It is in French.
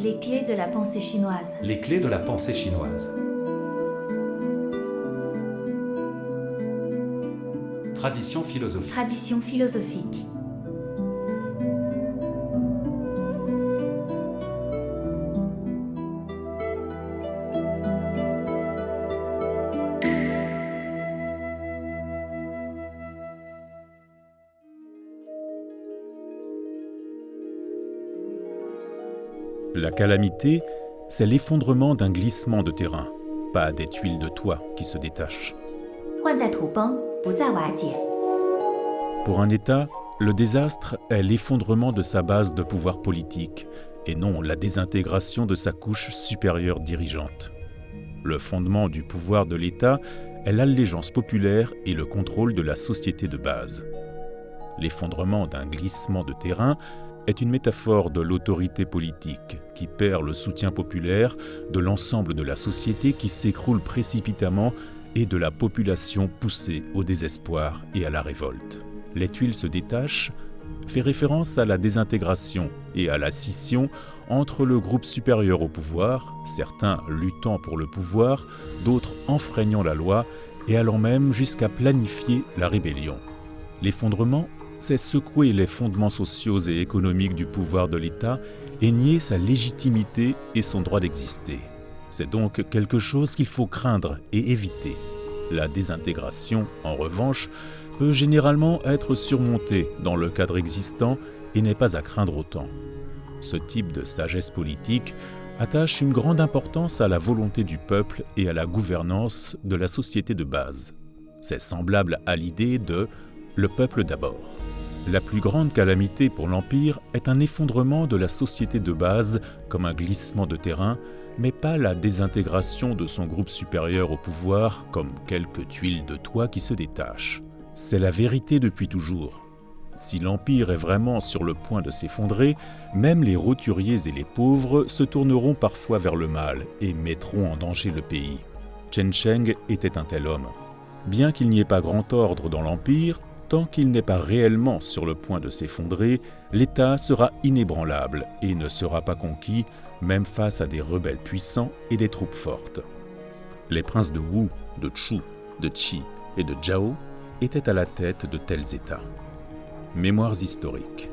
Les clés de la pensée chinoise. Les clés de la pensée chinoise. Tradition philosophique. Tradition philosophique. La calamité, c'est l'effondrement d'un glissement de terrain, pas des tuiles de toit qui se détachent. 患在土崩，不在瓦解。 Pour un État, le désastre est l'effondrement de sa base de pouvoir politique et non la désintégration de sa couche supérieure dirigeante. Le fondement du pouvoir de l'État est l'allégeance populaire et le contrôle de la société de base. L'effondrement d'un glissement de terrain est une métaphore de l'autorité politique qui perd le soutien populaire, de l'ensemble de la société qui s'écroule précipitamment et de la population poussée au désespoir et à la révolte. Les tuiles se détachent fait référence à la désintégration et à la scission entre le groupe supérieur au pouvoir, certains luttant pour le pouvoir, d'autres enfreignant la loi et allant même jusqu'à planifier la rébellion. L'effondrement, c'est secouer les fondements sociaux et économiques du pouvoir de l'État et nier sa légitimité et son droit d'exister. C'est donc quelque chose qu'il faut craindre et éviter. La désintégration, en revanche, peut généralement être surmontée dans le cadre existant et n'est pas à craindre autant. Ce type de sagesse politique attache une grande importance à la volonté du peuple et à la gouvernance de la société de base. C'est semblable à l'idée de « le peuple d'abord ». La plus grande calamité pour l'Empire est un effondrement de la société de base comme un glissement de terrain, mais pas la désintégration de son groupe supérieur au pouvoir comme quelques tuiles de toit qui se détachent. C'est la vérité depuis toujours. Si l'Empire est vraiment sur le point de s'effondrer, même les roturiers et les pauvres se tourneront parfois vers le mal et mettront en danger le pays. Chen Sheng était un tel homme. Bien qu'il n'y ait pas grand ordre dans l'Empire, tant qu'il n'est pas réellement sur le point de s'effondrer, l'État sera inébranlable et ne sera pas conquis, même face à des rebelles puissants et des troupes fortes. Les princes de Wu, de Chu, de Qi et de Zhao étaient à la tête de tels États. Mémoires historiques.